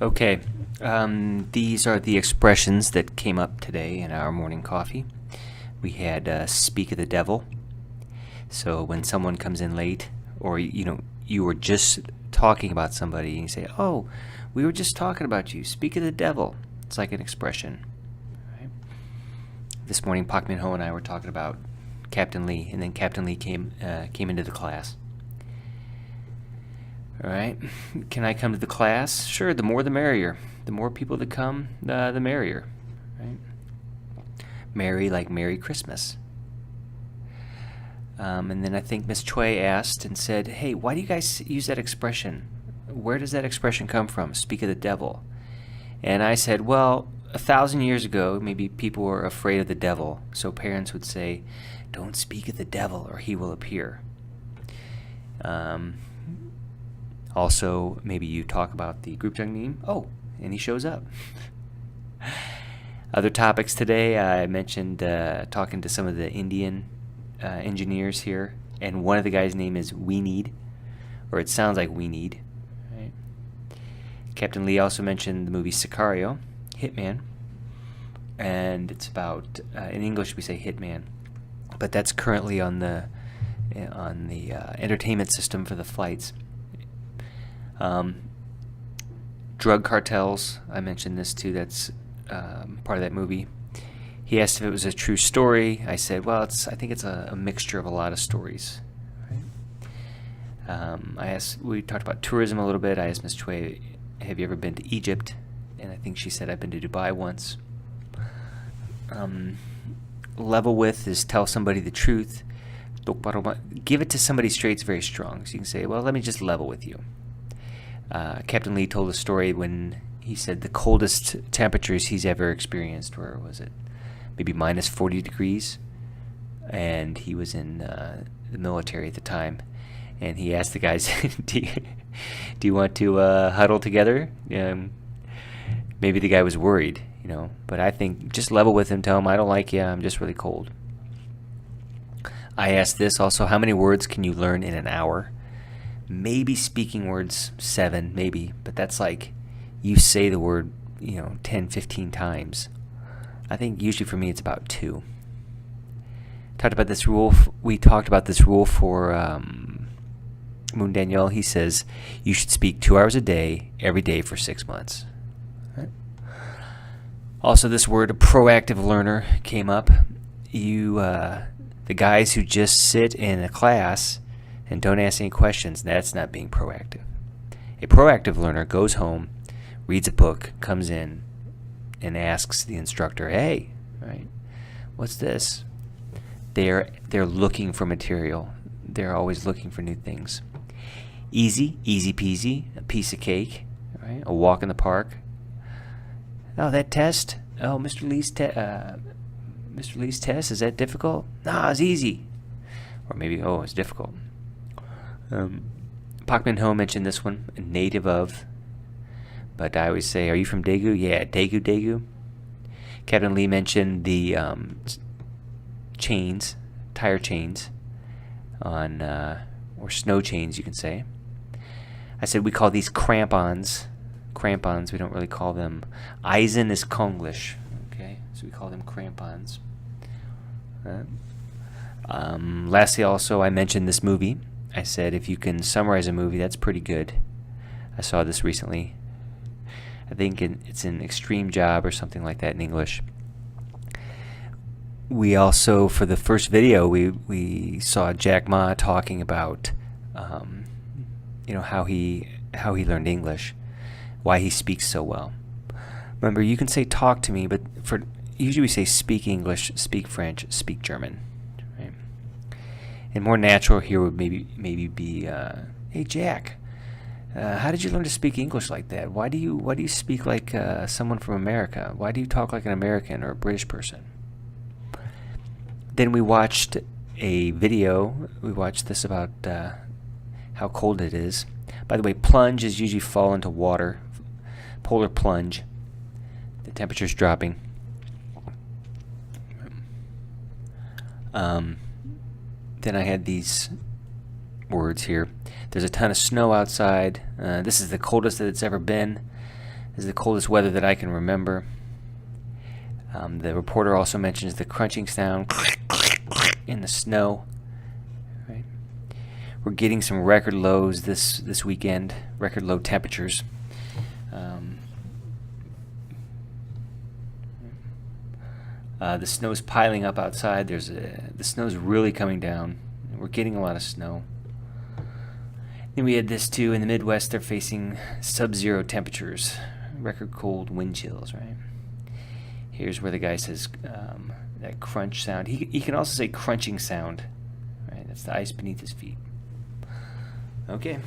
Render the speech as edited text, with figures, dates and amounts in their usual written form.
Okay, these are the expressions that came up today in our morning coffee. We had speak of the devil. So when someone comes in late, or you were just talking about somebody, and you say, "Oh, we were just talking about you. Speak of the devil." It's like an expression. Right? This morning, Pak Min Ho and I were talking about Captain Lee, and then Captain Lee came into the class. All right, can I come to the class? Sure, the more the merrier. The more people that come, the merrier. Right? Merry like Merry Christmas. And then I think Miss Choi asked and said, "Hey, why do you guys use that expression? Where does that expression come from? Speak of the devil." And I said, well, 1,000 years ago, maybe people were afraid of the devil, so parents would say, "Don't speak of the devil or he will appear." Also, maybe you talk about the group jung meme. Oh, and he shows up. Other topics today, I mentioned talking to some of the Indian engineers here, and one of the guys' name is Weneed, or it sounds like Weneed. Right? Captain Lee also mentioned the movie Sicario, Hitman, and it's about, in English we say Hitman, but that's currently on the entertainment system for the flights. Drug cartels, I mentioned this too, that's part of that movie. He asked if it was a true story. I said, well, I think it's a mixture of a lot of stories. Right? We talked about tourism a little bit. I asked Ms. Choi, have you ever been to Egypt? And I think she said, I've been to Dubai once. Level with is tell somebody the truth. Give it to somebody straight is very strong. So you can say, well, let me just level with you. Captain Lee told a story when he said the coldest temperatures he's ever experienced, where was it? Maybe minus 40 degrees. And he was in the military at the time. And he asked the guys, do you want to huddle together? Maybe the guy was worried, But I think just level with him, tell him, I don't like you, I'm just really cold. I asked this also, how many words can you learn in an hour? Maybe speaking words 7, maybe, but that's like you say the word 10, 15 times. I think usually for me it's about 2. We talked about this rule for Moon Daniel. He says you should speak 2 hours a day every day for 6 months. Right. Also, this word proactive learner came up. The guys who just sit in a class and don't ask any questions, that's not being proactive. A proactive learner goes home, reads a book, comes in, and asks the instructor, "Hey, right, what's this?" They're looking for material. They're always looking for new things. Easy peasy, a piece of cake, right? A walk in the park. Oh, that test? Oh, Mr. Lee's test, is that difficult? No, it's easy. Or maybe, it's difficult. Pak Min Ho mentioned this one, a native of, but I always say, are you from Daegu? Yeah, Daegu. Captain Lee mentioned the chains, tire chains, or snow chains, you can say. I said we call these crampons. Crampons, we don't really call them. Eisen is Konglish, okay? So we call them crampons. Lastly, also, I mentioned this movie. I said if you can summarize a movie, that's pretty good. I saw this recently. I think it's an Extreme Job or something like that in English. We also, for the first video, we saw Jack Ma talking about how he learned English, why he speaks so well. Remember, you can say talk to me, but usually we say speak English, speak French, speak German. And more natural here would maybe be, hey Jack, how did you learn to speak English like that? Why do you speak like someone from America? Why do you talk like an American or a British person? Then we watched a video. We watched this about how cold it is. By the way, plunge is usually fall into water. Polar plunge. The temperature's dropping. Then I had these words here. There's a ton of snow outside. This is the coldest that it's ever been. This is the coldest weather that I can remember. The reporter also mentions the crunching sound in the snow. Right? We're getting some record lows this weekend, record low temperatures. The snow's piling up outside. The snow's really coming down. We're getting a lot of snow. Then we had this too. In the Midwest, they're facing sub-zero temperatures, record cold wind chills, right? Here's where the guy says that crunch sound. He can also say crunching sound, right? That's the ice beneath his feet. Okay.